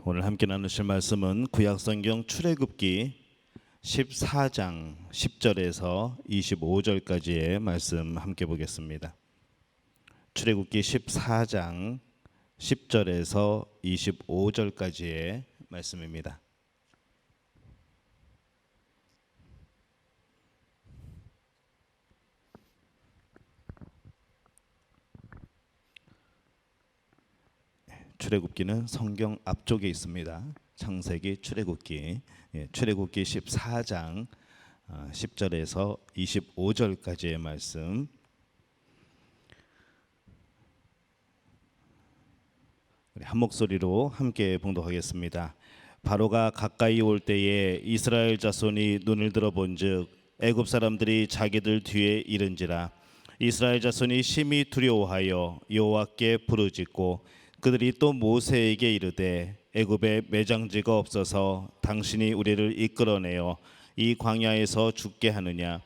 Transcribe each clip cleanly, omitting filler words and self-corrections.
오늘 함께 나누실 말씀은 구약성경 출애굽기 14장 10절에서 25절까지의 말씀 함께 보겠습니다. 출애굽기 14장 10절에서 25절까지의 말씀입니다. 출애굽기는 성경 앞쪽에 있습니다. 창세기, 출애굽기, 출애굽기 14장 10절에서 25절까지의 말씀. 우리 한 목소리로 함께 봉독하겠습니다. 바로가 가까이 올 때에 이스라엘 자손이 눈을 들어 본즉 애굽 사람들이 자기들 뒤에 이른지라. 이스라엘 자손이 심히 두려워하여 여호와께 부르짖고 그들이 또 모세에게 이르되 애굽에 매장지가 없어서 당신이 우리를 이끌어내어 이 광야에서 죽게 하느냐.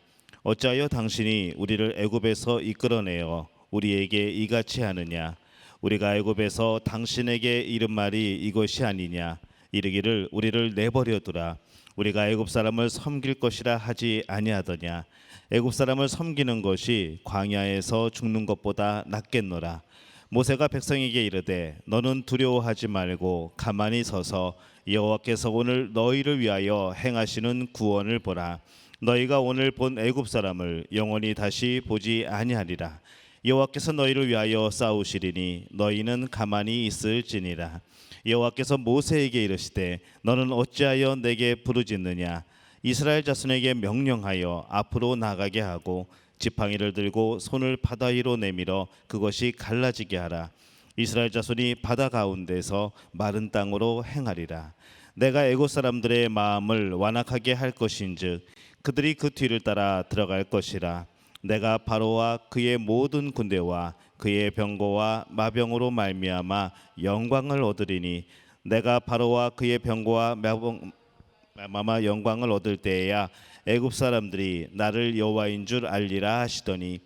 어찌하여 당신이 우리를 애굽에서 이끌어내어 우리에게 이같이 하느냐. 우리가 애굽에서 당신에게 이른 말이 이것이 아니냐. 이르기를 우리를 내버려 두라. 우리가 애굽 사람을 섬길 것이라 하지 아니하더냐. 애굽 사람을 섬기는 것이 광야에서 죽는 것보다 낫겠노라. 모세가 백성에게 이르되 너는 두려워하지 말고 가만히 서서 여호와께서 오늘 너희를 위하여 행하시는 구원을 보라. 너희가 오늘 본 애굽 사람을 영원히 다시 보지 아니하리라. 여호와께서 너희를 위하여 싸우시리니 너희는 가만히 있을지니라. 여호와께서 모세에게 이르시되 너는 어찌하여 내게 부르짖느냐. 이스라엘 자손에게 명령하여 앞으로 나가게 하고 지팡이를 들고 손을 바다 위로 내밀어 그것이 갈라지게 하라. 이스라엘 자손이 바다 가운데서 마른 땅으로 행하리라. 내가 애굽 사람들의 마음을 완악하게 할 것인즉 그들이 그 뒤를 따라 들어갈 것이라. 내가 바로와 그의 모든 군대와 그의 병거와 마병으로 말미암아 영광을 얻으리니 내가 바로와 그의 병거와 마마 영광을 얻을 때에야 애굽 사람들이 나를 여호와인 줄 알리라 하시더니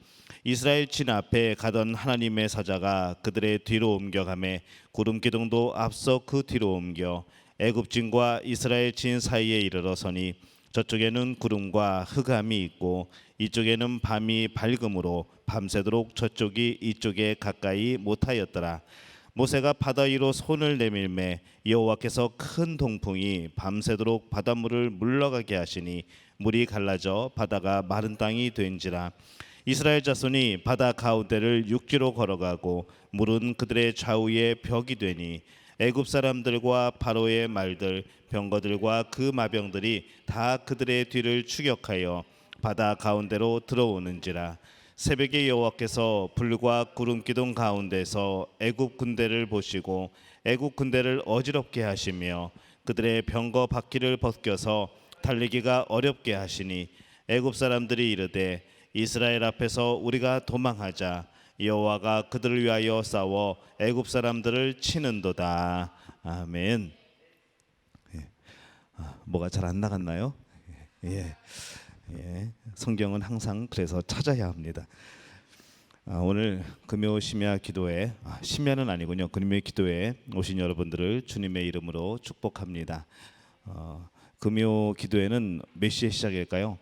이스라엘 진 앞에 가던 하나님의 사자가 그들의 뒤로 옮겨가매 구름 기둥도 앞서 그 뒤로 옮겨 애굽 진과 이스라엘 진 사이에 이르러서니 저쪽에는 구름과 흑암이 있고 이쪽에는 밤이 밝음으로 밤새도록 저쪽이 이쪽에 가까이 못하였더라. 모세가 바다 위로 손을 내밀매 여호와께서 큰 동풍이 밤새도록 바닷물을 물러가게 하시니 물이 갈라져 바다가 마른 땅이 된지라. 이스라엘 자손이 바다 가운데를 육지로 걸어가고 물은 그들의 좌우에 벽이 되니 애굽 사람들과 바로의 말들 병거들과 그 마병들이 다 그들의 뒤를 추격하여 바다 가운데로 들어오는지라. 새벽에 여호와께서 불과 구름 기둥 가운데서 애굽 군대를 보시고 애굽 군대를 어지럽게 하시며 그들의 병거 바퀴를 벗겨서 달리기가 어렵게 하시니 애굽 사람들이 이르되 이스라엘 앞에서 우리가 도망하자. 여호와가 그들을 위하여 싸워 애굽 사람들을 치는도다. 아멘. 뭐가 잘 안 나갔나요? 성경은 항상 그래서 찾아야 합니다. 오늘 금요 심야 기도회, 심야는 아니군요. 금요 기도회에 오신 여러분들을 주님의 이름으로 축복합니다. 금요 기도회는 몇 시에 시작일까요?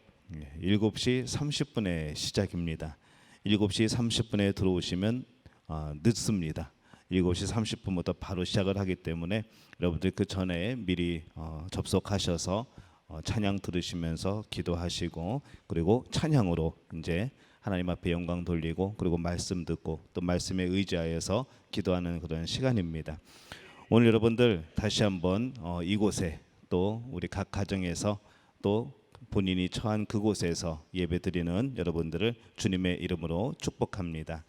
7시 30분에 시작입니다. 7시 30분에 들어오시면 늦습니다. 7시 30분부터 바로 시작을 하기 때문에 여러분들 그 전에 미리 접속하셔서 찬양 들으시면서 기도하시고 그리고 찬양으로 이제 하나님 앞에 영광 돌리고 그리고 말씀 듣고 또 말씀에 의지하여서 기도하는 그런 시간입니다. 오늘 여러분들 다시 한번 이곳에 또 우리 각 가정에서 또 본인이 처한 그곳에서 예배드리는 여러분들을 주님의 이름으로 축복합니다.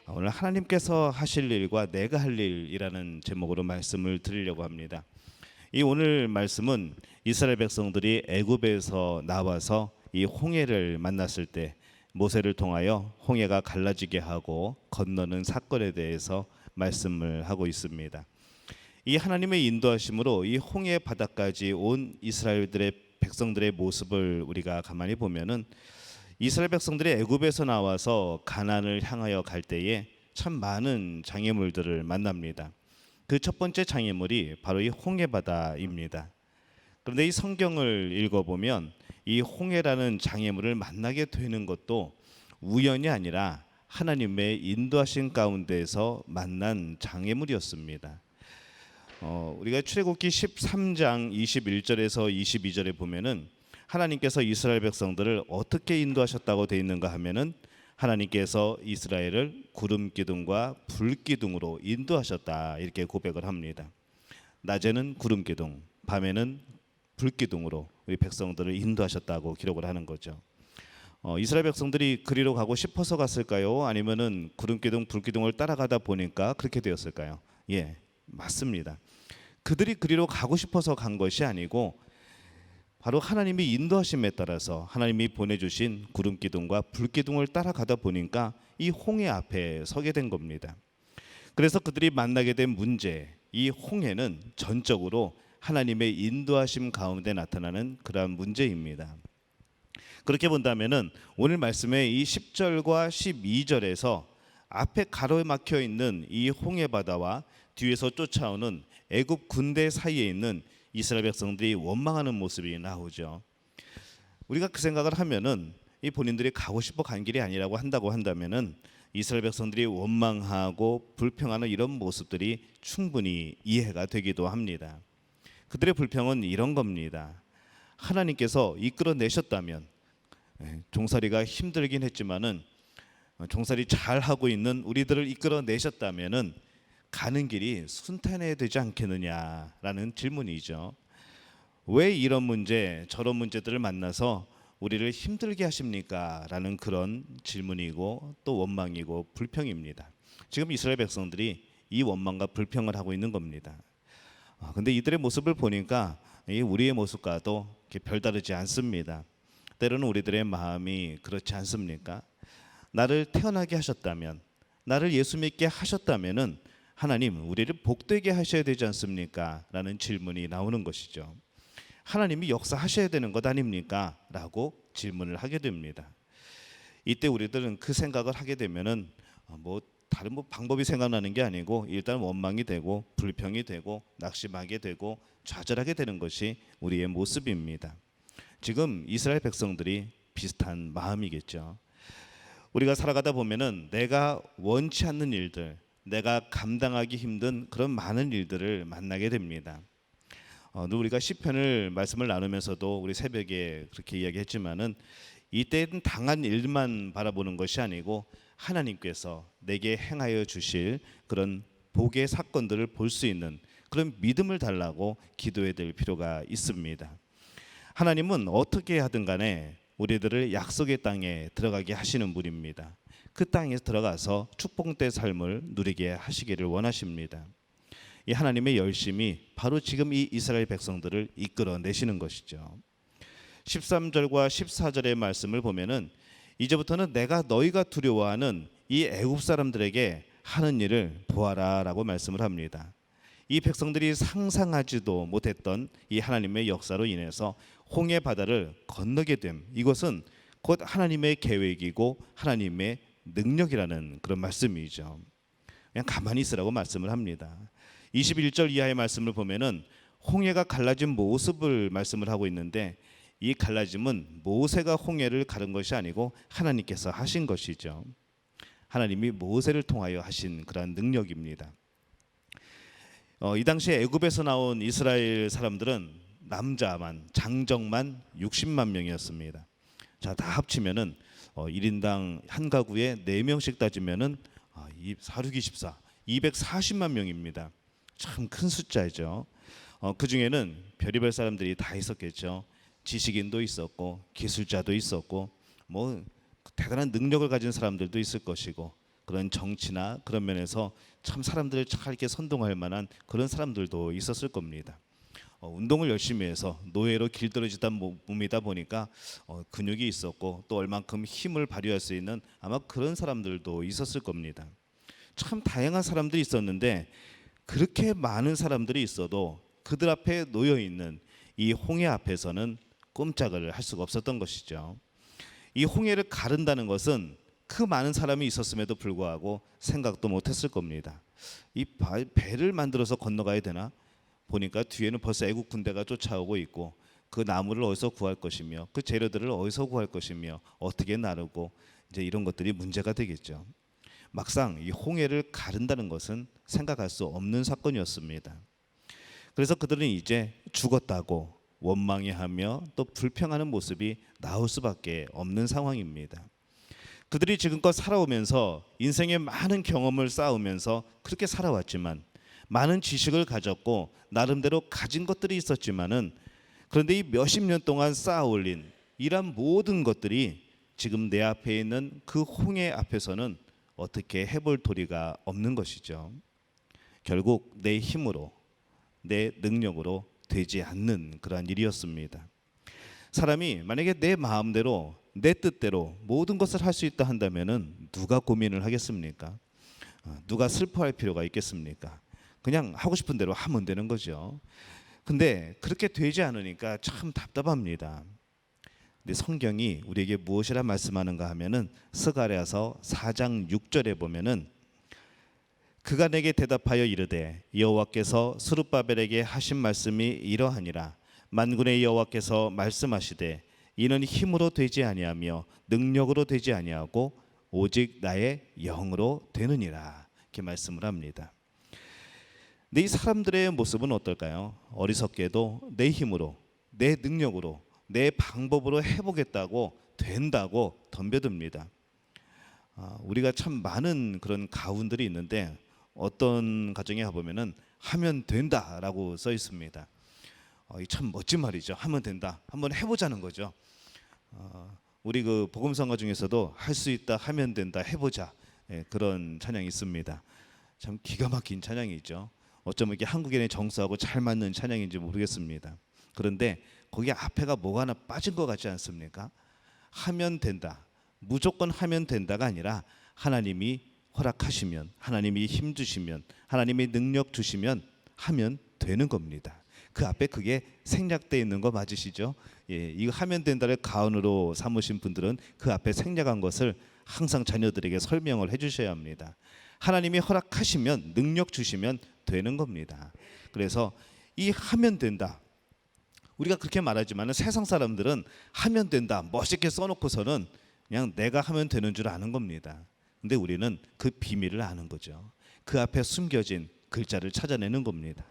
오늘 하나님께서 하실 일과 내가 할 일이라는 제목으로 말씀을 드리려고 합니다. 이 오늘 말씀은 이스라엘 백성들이 애굽에서 나와서 이 홍해를 만났을 때 모세를 통하여 홍해가 갈라지게 하고 건너는 사건에 대해서 말씀을 하고 있습니다. 이 하나님의 인도하심으로 이 홍해 바다까지 온 이스라엘들의 백성들의 모습을 우리가 가만히 보면은 이스라엘 백성들이 애굽에서 나와서 가나안을 향하여 갈 때에 참 많은 장애물들을 만납니다. 그 첫 번째 장애물이 바로 이 홍해바다입니다. 그런데 이 성경을 읽어보면 이 홍해라는 장애물을 만나게 되는 것도 우연이 아니라 하나님의 인도하신 가운데에서 만난 장애물이었습니다. 우리가 출애굽기 13장 21절에서 22절에 보면은 하나님께서 이스라엘 백성들을 어떻게 인도하셨다고 되어 있는가 하면은 하나님께서 이스라엘을 구름 기둥과 불 기둥으로 인도하셨다 이렇게 고백을 합니다. 낮에는 구름 기둥, 밤에는 불 기둥으로 우리 백성들을 인도하셨다고 기록을 하는 거죠. 이스라엘 백성들이 그리로 가고 싶어서 갔을까요? 아니면은 구름 기둥, 불 기둥을 따라가다 보니까 그렇게 되었을까요? 예, 맞습니다. 그들이 그리로 가고 싶어서 간 것이 아니고 바로 하나님이 인도하심에 따라서 하나님이 보내주신 구름 기둥과 불 기둥을 따라가다 보니까 이 홍해 앞에 서게 된 겁니다. 그래서 그들이 만나게 된 문제, 이 홍해는 전적으로 하나님의 인도하심 가운데 나타나는 그러한 문제입니다. 그렇게 본다면은 오늘 말씀의 이 10절과 12절에서 앞에 가로막혀 있는 이 홍해 바다와 뒤에서 쫓아오는 애굽 군대 사이에 있는 이스라엘 백성들이 원망하는 모습이 나오죠. 우리가 그 생각을 하면은 이 본인들이 가고 싶어 간 길이 아니라고 한다고 한다면은 이스라엘 백성들이 원망하고 불평하는 이런 모습들이 충분히 이해가 되기도 합니다. 그들의 불평은 이런 겁니다. 하나님께서 이끌어내셨다면, 종살이가 힘들긴 했지만은 종살이 잘 하고 있는 우리들을 이끌어내셨다면은 가는 길이 순탄해야 되지 않겠느냐라는 질문이죠. 왜 이런 문제 저런 문제들을 만나서 우리를 힘들게 하십니까? 라는 그런 질문이고 또 원망이고 불평입니다. 지금 이스라엘 백성들이 이 원망과 불평을 하고 있는 겁니다. 근데 이들의 모습을 보니까 우리의 모습과도 별다르지 않습니다. 때로는 우리들의 마음이 그렇지 않습니까? 나를 태어나게 하셨다면, 나를 예수 믿게 하셨다면은 하나님 우리를 복되게 하셔야 되지 않습니까? 라는 질문이 나오는 것이죠. 하나님이 역사하셔야 되는 것 아닙니까? 라고 질문을 하게 됩니다. 이때 우리들은 그 생각을 하게 되면은 다른 방법이 생각나는 게 아니고 일단 원망이 되고 불평이 되고 낙심하게 되고 좌절하게 되는 것이 우리의 모습입니다. 지금 이스라엘 백성들이 비슷한 마음이겠죠. 우리가 살아가다 보면은 내가 원치 않는 일들, 내가 감당하기 힘든 그런 많은 일들을 만나게 됩니다. 우리가 시편을 말씀을 나누면서도 우리 새벽에 그렇게 이야기했지만은 이때는 당한 일만 바라보는 것이 아니고 하나님께서 내게 행하여 주실 그런 복의 사건들을 볼 수 있는 그런 믿음을 달라고 기도해야 될 필요가 있습니다. 하나님은 어떻게 하든 간에 우리들을 약속의 땅에 들어가게 하시는 분입니다. 그 땅에 들어가서 축복된 삶을 누리게 하시기를 원하십니다. 이 하나님의 열심이 바로 지금 이 이스라엘 백성들을 이끌어내시는 것이죠. 13절과 14절의 말씀을 보면은 이제부터는 내가 너희가 두려워하는 이 애굽 사람들에게 하는 일을 보아라라고 말씀을 합니다. 이 백성들이 상상하지도 못했던 이 하나님의 역사로 인해서 홍해 바다를 건너게 됨, 이것은 곧 하나님의 계획이고 하나님의 능력이라는 그런 말씀이죠. 그냥 가만히 있으라고 말씀을 합니다. 21절 이하의 말씀을 보면은 홍해가 갈라진 모습을 말씀을 하고 있는데 이 갈라짐은 모세가 홍해를 가른 것이 아니고 하나님께서 하신 것이죠. 하나님이 모세를 통하여 하신 그러한 능력입니다. 이 당시에 애굽에서 나온 이스라엘 사람들은 남자만 장정만 60만 명이었습니다. 자, 다 합치면은 1인당 한 가구에 4명씩 따지면은 4,6,24 240만 명입니다. 참 큰 숫자죠. 그 중에는 별의별 사람들이 다 있었겠죠. 지식인도 있었고 기술자도 있었고 대단한 능력을 가진 사람들도 있을 것이고 그런 정치나 그런 면에서 참 사람들을 잘 이렇게 선동할 만한 그런 사람들도 있었을 겁니다. 운동을 열심히 해서 노예로 길들여지던 몸이다 보니까 근육이 있었고 또 얼만큼 힘을 발휘할 수 있는 아마 그런 사람들도 있었을 겁니다. 참 다양한 사람들이 있었는데 그렇게 많은 사람들이 있어도 그들 앞에 놓여 있는 이 홍해 앞에서는 꼼짝을 할 수가 없었던 것이죠. 이 홍해를 가른다는 것은 그 많은 사람이 있었음에도 불구하고 생각도 못했을 겁니다. 이 배를 만들어서 건너가야 되나? 보니까 뒤에는 벌써 애국 군대가 쫓아오고 있고 그 나무를 어디서 구할 것이며 그 재료들을 어디서 구할 것이며 어떻게 나르고 이제 이런 것들이 문제가 되겠죠. 막상 이 홍해를 가른다는 것은 생각할 수 없는 사건이었습니다. 그래서 그들은 이제 죽었다고 원망해하며 또 불평하는 모습이 나올 수밖에 없는 상황입니다. 그들이 지금껏 살아오면서 인생의 많은 경험을 쌓으면서 그렇게 살아왔지만 많은 지식을 가졌고 나름대로 가진 것들이 있었지만은 그런데 이 몇십 년 동안 쌓아올린 이런 모든 것들이 지금 내 앞에 있는 그 홍해 앞에서는 어떻게 해볼 도리가 없는 것이죠. 결국 내 힘으로 내 능력으로 되지 않는 그러한 일이었습니다. 사람이 만약에 내 마음대로 내 뜻대로 모든 것을 할 수 있다 한다면은 누가 고민을 하겠습니까? 누가 슬퍼할 필요가 있겠습니까? 그냥 하고 싶은 대로 하면 되는 거죠. 근데 그렇게 되지 않으니까 참 답답합니다. 근데 성경이 우리에게 무엇이라 말씀하는가 하면은 스가랴서 4장 6절에 보면은 그가 내게 대답하여 이르되 여호와께서 스룹바벨에게 하신 말씀이 이러하니라. 만군의 여호와께서 말씀하시되 이는 힘으로 되지 아니하며 능력으로 되지 아니하고 오직 나의 영으로 되느니라. 이렇게 말씀을 합니다. 근데 이 사람들의 모습은 어떨까요? 어리석게도 내 힘으로 내 능력으로 내 방법으로 해보겠다고 된다고 덤벼듭니다. 우리가 참 많은 그런 가훈들이 있는데 어떤 가정에 가보면은 하면 된다라고 써 있습니다. 이 참 멋진 말이죠. 하면 된다. 한번 해보자는 거죠. 우리 그 복음성가 중에서도 할 수 있다, 하면 된다, 해보자, 그런 찬양이 있습니다. 참 기가 막힌 찬양이죠. 어쩌면 이게 한국인의 정서하고 잘 맞는 찬양인지 모르겠습니다. 그런데 거기 앞에가 뭐가 하나 빠진 것 같지 않습니까? 하면 된다, 무조건 하면 된다가 아니라 하나님이 허락하시면, 하나님이 힘 주시면, 하나님이 능력 주시면 하면 되는 겁니다. 그 앞에 그게 생략되어 있는 거 맞으시죠? 이거 하면 된다를 가언으로 삼으신 분들은 그 앞에 생략한 것을 항상 자녀들에게 설명을 해주셔야 합니다. 하나님이 허락하시면, 능력 주시면 되는 겁니다. 그래서 이 하면 된다, 우리가 그렇게 말하지만 세상 사람들은 하면 된다 멋있게 써놓고서는 그냥 내가 하면 되는 줄 아는 겁니다. 근데 우리는 그 비밀을 아는 거죠. 그 앞에 숨겨진 글자를 찾아내는 겁니다.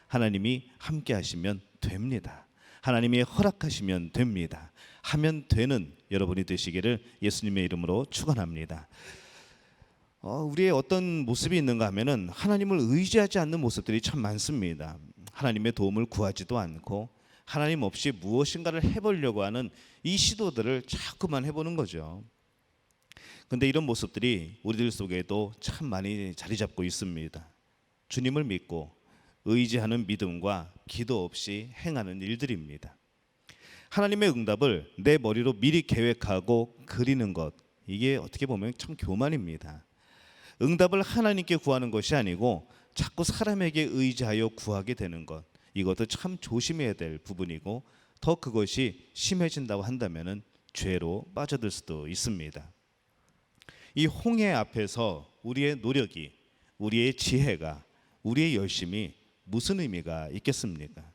하나님이 함께 하시면 됩니다. 하나님이 허락하시면 됩니다. 하면 되는 여러분이 되시기를 예수님의 이름으로 축원합니다. 우리의 어떤 모습이 있는가 하면은 하나님을 의지하지 않는 모습들이 참 많습니다. 하나님의 도움을 구하지도 않고 하나님 없이 무엇인가를 해보려고 하는 이 시도들을 자꾸만 해보는 거죠. 근데 이런 모습들이 우리들 속에도 참 많이 자리 잡고 있습니다. 주님을 믿고 의지하는 믿음과 기도 없이 행하는 일들입니다. 하나님의 응답을 내 머리로 미리 계획하고 그리는 것, 이게 어떻게 보면 참 교만입니다. 응답을 하나님께 구하는 것이 아니고 자꾸 사람에게 의지하여 구하게 되는 것, 이것도 참 조심해야 될 부분이고 더 그것이 심해진다고 한다면 죄로 빠져들 수도 있습니다. 이 홍해 앞에서 우리의 노력이, 우리의 지혜가, 우리의 열심이 무슨 의미가 있겠습니까?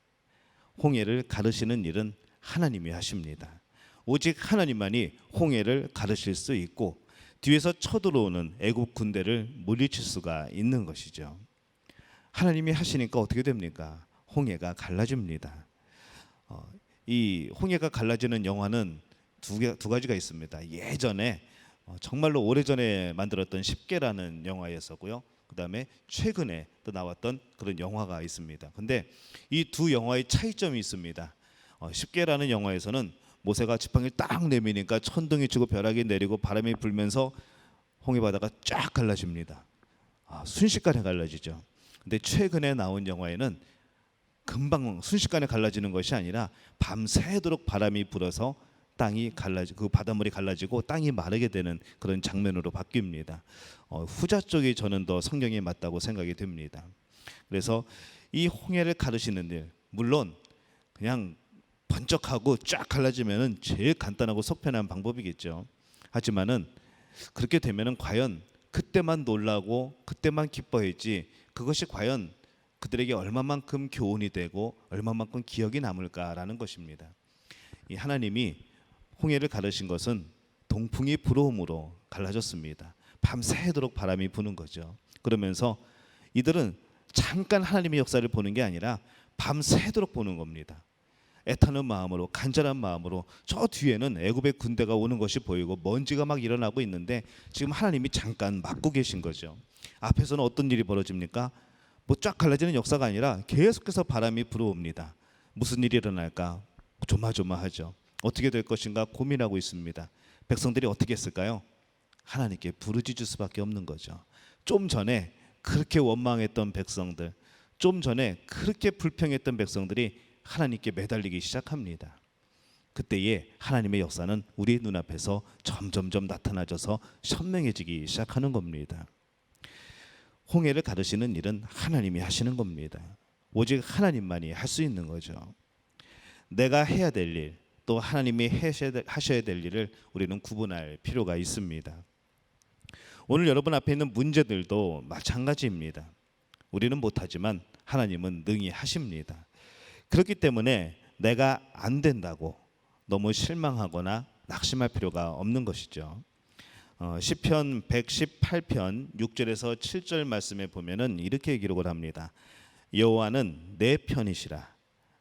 홍해를 가르시는 일은 하나님이 하십니다. 오직 하나님만이 홍해를 가르실 수 있고 뒤에서 쳐들어오는 애국 군대를 물리칠 수가 있는 것이죠. 하나님이 하시니까 어떻게 됩니까? 홍해가 갈라집니다. 이 홍해가 갈라지는 영화는 두 가지가 있습니다. 예전에 정말로 오래전에 만들었던 십계라는 영화였었고요. 그다음에 최근에 또 나왔던 그런 영화가 있습니다. 근데 이 두 영화의 차이점이 있습니다. 십계라는 영화에서는 모세가 지팡이를 딱 내미니까 천둥이 치고 벼락이 내리고 바람이 불면서 홍해 바다가 쫙 갈라집니다. 순식간에 갈라지죠. 근데 최근에 나온 영화에는 금방 순식간에 갈라지는 것이 아니라 밤새도록 바람이 불어서 땅이 그 바닷물이 갈라지고 땅이 마르게 되는 그런 장면으로 바뀝니다. 후자 쪽이 저는 더 성경에 맞다고 생각이 됩니다. 그래서 이 홍해를 가르시는 일, 물론 그냥 번쩍하고 쫙 갈라지면은 제일 간단하고 속편한 방법이겠죠. 하지만은 그렇게 되면은 과연 그때만 놀라고 그때만 기뻐했지 그것이 과연 그들에게 얼마만큼 교훈이 되고 얼마만큼 기억이 남을까라는 것입니다. 이 하나님이 홍해를 가르신 것은 동풍이 불어옴으로 갈라졌습니다. 밤새도록 바람이 부는 거죠. 그러면서 이들은 잠깐 하나님의 역사를 보는 게 아니라 밤새도록 보는 겁니다. 애타는 마음으로, 간절한 마음으로. 저 뒤에는 애굽의 군대가 오는 것이 보이고 먼지가 막 일어나고 있는데 지금 하나님이 잠깐 막고 계신 거죠. 앞에서는 어떤 일이 벌어집니까? 뭐 쫙 갈라지는 역사가 아니라 계속해서 바람이 불어옵니다. 무슨 일이 일어날까 조마조마하죠. 어떻게 될 것인가 고민하고 있습니다. 백성들이 어떻게 했을까요? 하나님께 부르짖을 수밖에 없는 거죠. 좀 전에 그렇게 원망했던 백성들, 좀 전에 그렇게 불평했던 백성들이 하나님께 매달리기 시작합니다. 그때에 하나님의 역사는 우리 눈앞에서 점점점 나타나져서 선명해지기 시작하는 겁니다. 홍해를 가르시는 일은 하나님이 하시는 겁니다. 오직 하나님만이 할 수 있는 거죠. 내가 해야 될 일, 또 하나님이 하셔야 될 일을 우리는 구분할 필요가 있습니다. 오늘 여러분 앞에 있는 문제들도 마찬가지입니다. 우리는 못하지만 하나님은 능히 하십니다. 그렇기 때문에 내가 안 된다고 너무 실망하거나 낙심할 필요가 없는 것이죠. 시편 118편 6절에서 7절 말씀에 보면은 이렇게 기록을 합니다. 여호와는 내 편이시라.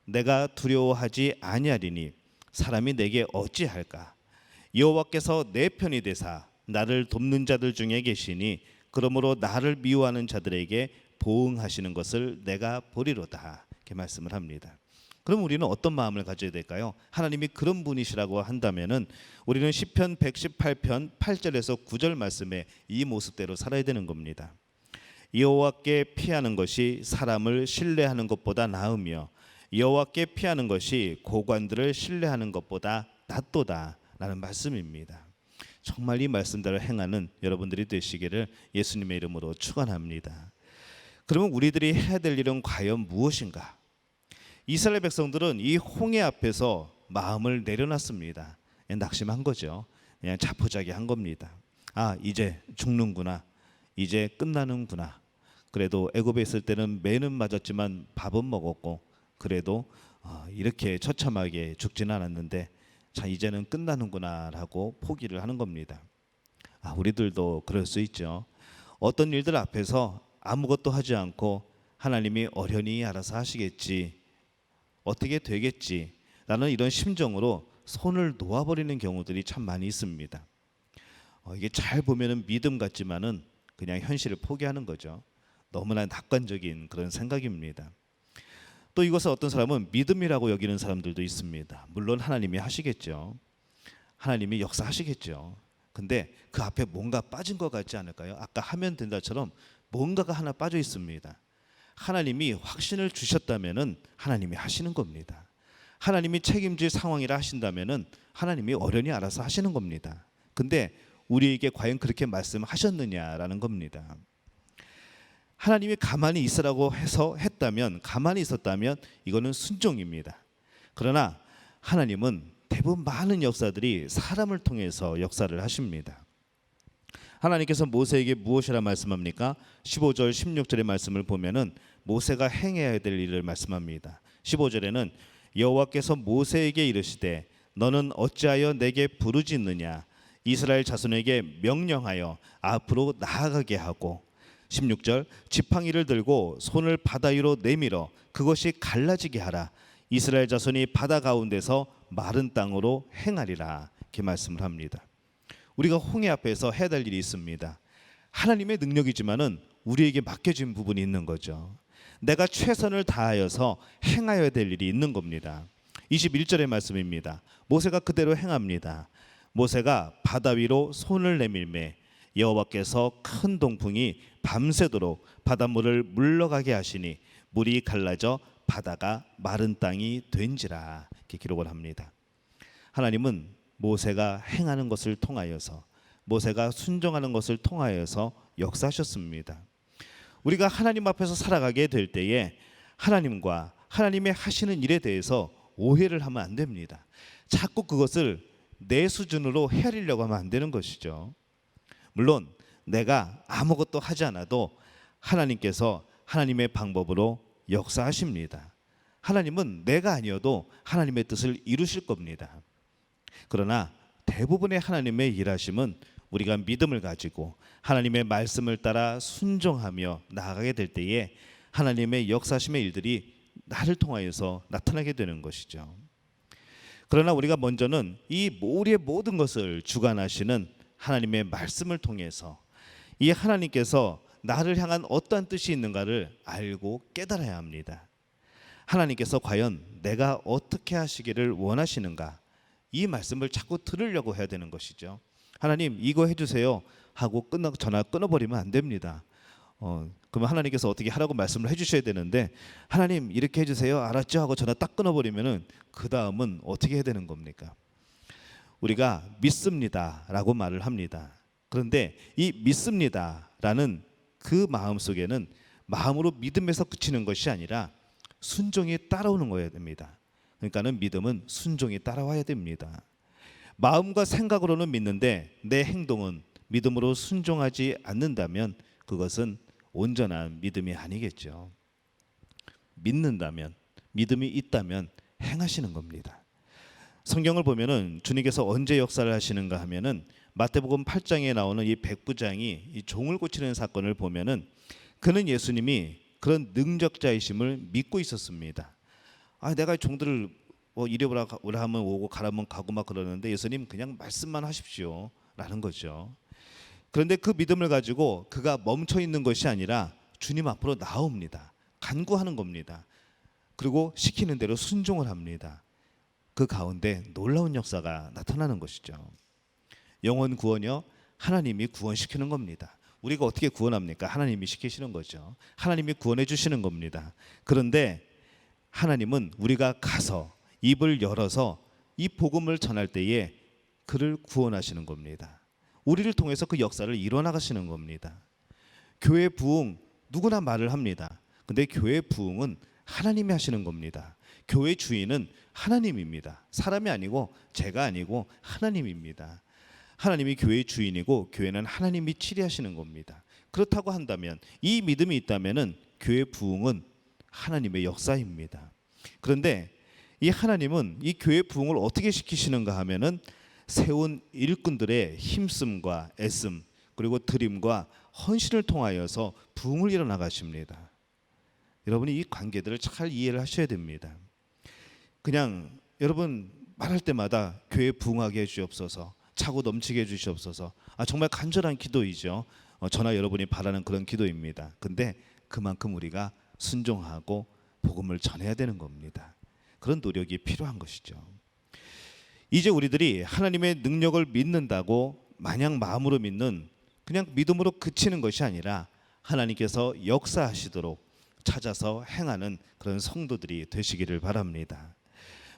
내가 두려워하지 아니하리니 사람이 내게 어찌할까. 여호와께서 내 편이 되사 나를 돕는 자들 중에 계시니 그러므로 나를 미워하는 자들에게 보응하시는 것을 내가 보리로다. 이렇게 말씀을 합니다. 그럼 우리는 어떤 마음을 가져야 될까요? 하나님이 그런 분이시라고 한다면은 우리는 시편 118편 8절에서 9절 말씀에 이 모습대로 살아야 되는 겁니다. 여호와께 피하는 것이 사람을 신뢰하는 것보다 나으며 여호와께 피하는 것이 고관들을 신뢰하는 것보다 낫도다라는 말씀입니다. 정말 이 말씀대로 행하는 여러분들이 되시기를 예수님의 이름으로 축원합니다. 그러면 우리들이 해야 될 일은 과연 무엇인가? 이스라엘 백성들은 이 홍해 앞에서 마음을 내려놨습니다. 낙심한 거죠. 그냥 자포자기한 겁니다. 아, 이제 죽는구나. 이제 끝나는구나. 그래도 애굽에 있을 때는 매는 맞았지만 밥은 먹었고 그래도 이렇게 처참하게 죽지는 않았는데 자 이제는 끝나는구나라고 포기를 하는 겁니다. 우리들도 그럴 수 있죠. 어떤 일들 앞에서 아무것도 하지 않고 하나님이 어련히 알아서 하시겠지, 어떻게 되겠지 라는 이런 심정으로 손을 놓아버리는 경우들이 참 많이 있습니다. 이게 잘 보면은 믿음 같지만은 그냥 현실을 포기하는 거죠. 너무나 낙관적인 그런 생각입니다. 또 이것을 어떤 사람은 믿음이라고 여기는 사람들도 있습니다. 물론 하나님이 하시겠죠. 하나님이 역사하시겠죠. 근데 그 앞에 뭔가 빠진 것 같지 않을까요? 아까 하면 된다처럼 뭔가가 하나 빠져 있습니다. 하나님이 확신을 주셨다면은 하나님이 하시는 겁니다. 하나님이 책임질 상황이라 하신다면은 하나님이 어련히 알아서 하시는 겁니다. 근데 우리에게 과연 그렇게 말씀하셨느냐라는 겁니다. 하나님이 가만히 있으라고 해서 했다면, 가만히 있었다면 이거는 순종입니다. 그러나 하나님은 대부분 많은 역사들이 사람을 통해서 역사를 하십니다. 하나님께서 모세에게 무엇이라 말씀합니까? 15절 16절의 말씀을 보면은 모세가 행해야 될 일을 말씀합니다. 15절에는 여호와께서 모세에게 이르시되 너는 어찌하여 내게 부르짖느냐 이스라엘 자손에게 명령하여 앞으로 나아가게 하고 16절 지팡이를 들고 손을 바다 위로 내밀어 그것이 갈라지게 하라 이스라엘 자손이 바다 가운데서 마른 땅으로 행하리라 이렇게 말씀을 합니다. 우리가 홍해 앞에서 해야 될 일이 있습니다. 하나님의 능력이지만은 우리에게 맡겨진 부분이 있는 거죠. 내가 최선을 다하여서 행하여야 될 일이 있는 겁니다. 21절의 말씀입니다. 모세가 그대로 행합니다. 모세가 바다 위로 손을 내밀매 여호와께서 큰 동풍이 밤새도록 바닷물을 물러가게 하시니 물이 갈라져 바다가 마른 땅이 된지라 이렇게 기록을 합니다. 하나님은 모세가 행하는 것을 통하여서 모세가 순종하는 것을 통하여서 역사하셨습니다. 우리가 하나님 앞에서 살아가게 될 때에 하나님과 하나님의 하시는 일에 대해서 오해를 하면 안 됩니다. 자꾸 그것을 내 수준으로 헤아리려고 하면 안 되는 것이죠. 물론 내가 아무것도 하지 않아도 하나님께서 하나님의 방법으로 역사하십니다. 하나님은 내가 아니어도 하나님의 뜻을 이루실 겁니다. 그러나 대부분의 하나님의 일하심은 우리가 믿음을 가지고 하나님의 말씀을 따라 순종하며 나아가게 될 때에 하나님의 역사하심의 일들이 나를 통하여서 나타나게 되는 것이죠. 그러나 우리가 먼저는 이 우리의 모든 것을 주관하시는 하나님의 말씀을 통해서 이 하나님께서 나를 향한 어떠한 뜻이 있는가를 알고 깨달아야 합니다. 하나님께서 과연 내가 어떻게 하시기를 원하시는가, 이 말씀을 자꾸 들으려고 해야 되는 것이죠. 하나님 이거 해주세요 하고 전화 끊어버리면 안 됩니다. 그러면 하나님께서 어떻게 하라고 말씀을 해주셔야 되는데, 하나님 이렇게 해주세요 알았죠 하고 전화 딱 끊어버리면은 그 다음은 어떻게 해야 되는 겁니까? 우리가 믿습니다 라고 말을 합니다. 그런데 이 믿습니다 라는 그 마음 속에는 마음으로 믿음에서 그치는 것이 아니라 순종이 따라오는 거여야 됩니다. 그러니까는 믿음은 순종이 따라와야 됩니다. 마음과 생각으로는 믿는데 내 행동은 믿음으로 순종하지 않는다면 그것은 온전한 믿음이 아니겠죠. 믿는다면, 믿음이 있다면 행하시는 겁니다. 성경을 보면은 주님께서 언제 역사를 하시는가 하면은 마태복음 8장에 나오는 이 백부장이 이 종을 고치는 사건을 보면은 그는 예수님이 그런 능력자이심을 믿고 있었습니다. 내가 종들을 이리 오라 하면 오고 가라면 가고 막 그러는데 예수님 그냥 말씀만 하십시오 라는 거죠. 그런데 그 믿음을 가지고 그가 멈춰 있는 것이 아니라 주님 앞으로 나옵니다. 간구하는 겁니다. 그리고 시키는 대로 순종을 합니다. 그 가운데 놀라운 역사가 나타나는 것이죠. 영혼 구원이요, 하나님이 구원시키는 겁니다. 우리가 어떻게 구원합니까? 하나님이 시키시는 거죠. 하나님이 구원해 주시는 겁니다. 그런데 하나님은 우리가 가서 입을 열어서 이 복음을 전할 때에 그를 구원하시는 겁니다. 우리를 통해서 그 역사를 이뤄나가시는 겁니다. 교회 부흥 누구나 말을 합니다. 근데 교회 부흥은 하나님이 하시는 겁니다. 교회 주인은 하나님입니다. 사람이 아니고 제가 아니고 하나님입니다. 하나님이 교회의 주인이고 교회는 하나님이 치리하시는 겁니다. 그렇다고 한다면, 이 믿음이 있다면은 교회 부흥은 하나님의 역사입니다. 그런데 이 하나님은 이 교회 부흥을 어떻게 시키시는가 하면은 세운 일꾼들의 힘씀과 애씀, 그리고 드림과 헌신을 통하여서 부흥을 이뤄 가십니다. 여러분이 이 관계들을 잘 이해를 하셔야 됩니다. 그냥 여러분 말할 때마다 교회 부흥하게 해주옵소서, 차고 넘치게 해주시옵소서, 정말 간절한 기도이죠. 저나 여러분이 바라는 그런 기도입니다. 근데 그만큼 우리가 순종하고 복음을 전해야 되는 겁니다. 그런 노력이 필요한 것이죠. 이제 우리들이 하나님의 능력을 믿는다고 마냥 마음으로 믿는, 그냥 믿음으로 그치는 것이 아니라 하나님께서 역사하시도록 찾아서 행하는 그런 성도들이 되시기를 바랍니다.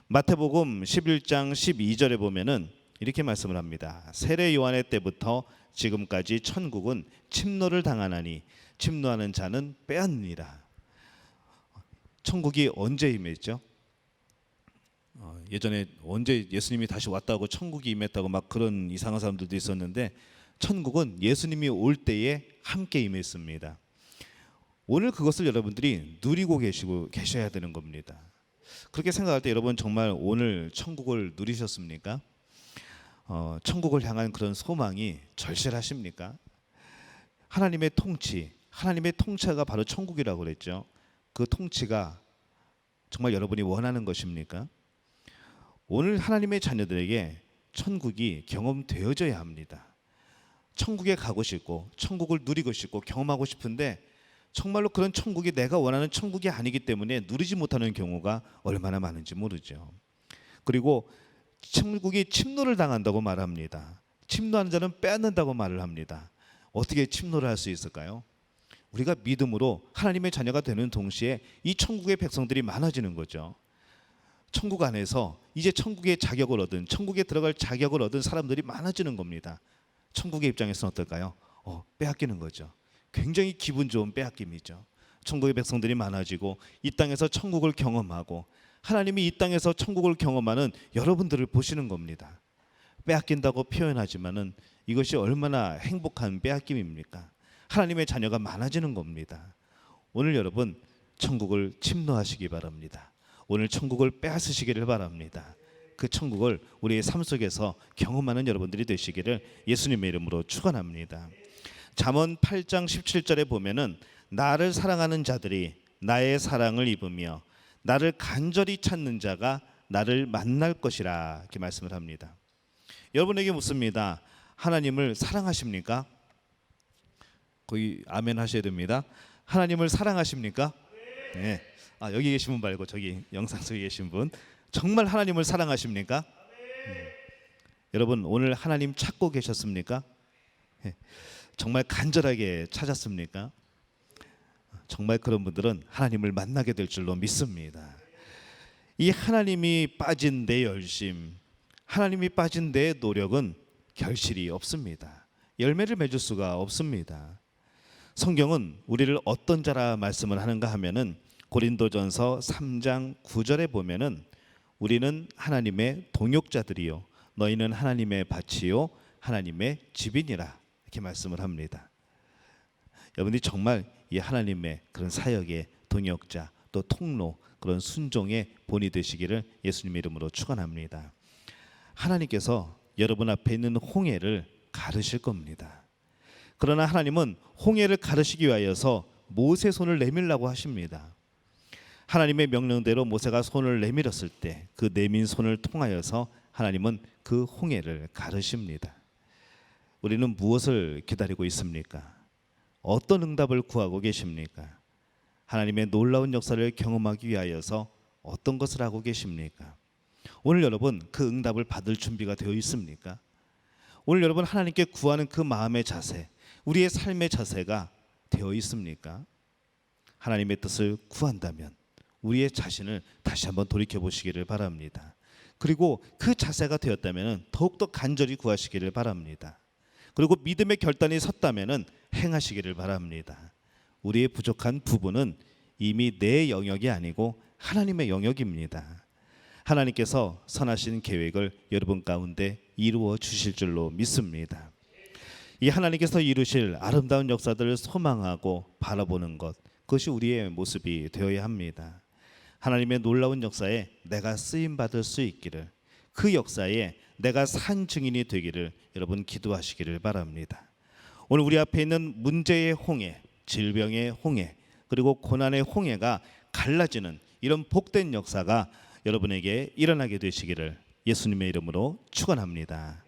마태복음 11장 12절에 보면은 이렇게 말씀을 합니다. 세례 요한의 때부터 지금까지 천국은 침노를 당하나니 침노하는 자는 빼앗느니라. 천국이 언제 임했죠? 예전에 언제 예수님이 다시 왔다고 천국이 임했다고 막 그런 이상한 사람들도 있었는데, 천국은 예수님이 올 때에 함께 임했습니다. 오늘 그것을 여러분들이 누리고 계셔야 되는 겁니다. 그렇게 생각할 때 여러분 정말 오늘 천국을 누리셨습니까? 천국을 향한 그런 소망이 절실하십니까? 하나님의 통치, 하나님의 통치가 바로 천국이라고 그랬죠. 그 통치가 정말 여러분이 원하는 것입니까? 오늘 하나님의 자녀들에게 천국이 경험되어져야 합니다. 천국에 가고 싶고 천국을 누리고 싶고 경험하고 싶은데 정말로 그런 천국이 내가 원하는 천국이 아니기 때문에 누리지 못하는 경우가 얼마나 많은지 모르죠. 그리고 천국이 침노를 당한다고 말합니다. 침노하는 자는 빼앗는다고 말을 합니다. 어떻게 침노를 할 수 있을까요? 우리가 믿음으로 하나님의 자녀가 되는 동시에 이 천국의 백성들이 많아지는 거죠. 천국 안에서 이제 천국의 자격을 얻은, 천국에 들어갈 자격을 얻은 사람들이 많아지는 겁니다. 천국의 입장에서는 어떨까요? 빼앗기는 거죠. 굉장히 기분 좋은 빼앗김이죠. 천국의 백성들이 많아지고 이 땅에서 천국을 경험하고 하나님이 이 땅에서 천국을 경험하는 여러분들을 보시는 겁니다. 빼앗긴다고 표현하지만은 이것이 얼마나 행복한 빼앗김입니까? 하나님의 자녀가 많아지는 겁니다. 오늘 여러분 천국을 침노하시기 바랍니다. 오늘 천국을 빼앗으시기를 바랍니다. 그 천국을 우리의 삶 속에서 경험하는 여러분들이 되시기를 예수님의 이름으로 축원합니다. 잠언 8장 17절에 보면은 나를 사랑하는 자들이 나의 사랑을 입으며 나를 간절히 찾는 자가 나를 만날 것이라 이렇게 말씀을 합니다. 여러분에게 묻습니다. 하나님을 사랑하십니까? 거의 아멘 하셔야 됩니다. 하나님을 사랑하십니까? 네. 여기 계신 분 말고 저기 영상 속에 계신 분 정말 하나님을 사랑하십니까? 여러분 오늘 하나님 찾고 계셨습니까? 정말 간절하게 찾았습니까? 정말 그런 분들은 하나님을 만나게 될 줄로 믿습니다. 이 하나님이 빠진 내 열심, 하나님이 빠진 내 노력은 결실이 없습니다. 열매를 맺을 수가 없습니다. 성경은 우리를 어떤 자라 말씀을 하는가 하면은 고린도전서 3장 9절에 보면은 우리는 하나님의 동역자들이요 너희는 하나님의 밭이요 하나님의 집이니라 이렇게 말씀을 합니다. 여러분이 정말 이 하나님의 그런 사역의 동역자 또 통로 그런 순종의 본이 되시기를 예수님의 이름으로 축원합니다. 하나님께서 여러분 앞에 있는 홍해를 가르실 겁니다. 그러나 하나님은 홍해를 가르시기 위하여서 모세 손을 내밀라고 하십니다. 하나님의 명령대로 모세가 손을 내밀었을 때 그 내민 손을 통하여서 하나님은 그 홍해를 가르십니다. 우리는 무엇을 기다리고 있습니까? 어떤 응답을 구하고 계십니까? 하나님의 놀라운 역사를 경험하기 위하여서 어떤 것을 하고 계십니까? 오늘 여러분 그 응답을 받을 준비가 되어 있습니까? 오늘 여러분 하나님께 구하는 그 마음의 자세, 우리의 삶의 자세가 되어 있습니까? 하나님의 뜻을 구한다면 우리의 자신을 다시 한번 돌이켜 보시기를 바랍니다. 그리고 그 자세가 되었다면 더욱더 간절히 구하시기를 바랍니다. 그리고 믿음의 결단이 섰다면 행하시기를 바랍니다. 우리의 부족한 부분은 이미 내 영역이 아니고 하나님의 영역입니다. 하나님께서 선하신 계획을 여러분 가운데 이루어 주실 줄로 믿습니다. 이 하나님께서 이루실 아름다운 역사들을 소망하고 바라보는 것, 그것이 우리의 모습이 되어야 합니다. 하나님의 놀라운 역사에 내가 쓰임 받을 수 있기를, 그 역사에 내가 산 증인이 되기를 여러분 기도하시기를 바랍니다. 오늘 우리 앞에 있는 문제의 홍해, 질병의 홍해, 그리고 고난의 홍해가 갈라지는 이런 복된 역사가 여러분에게 일어나게 되시기를 예수님의 이름으로 축원합니다.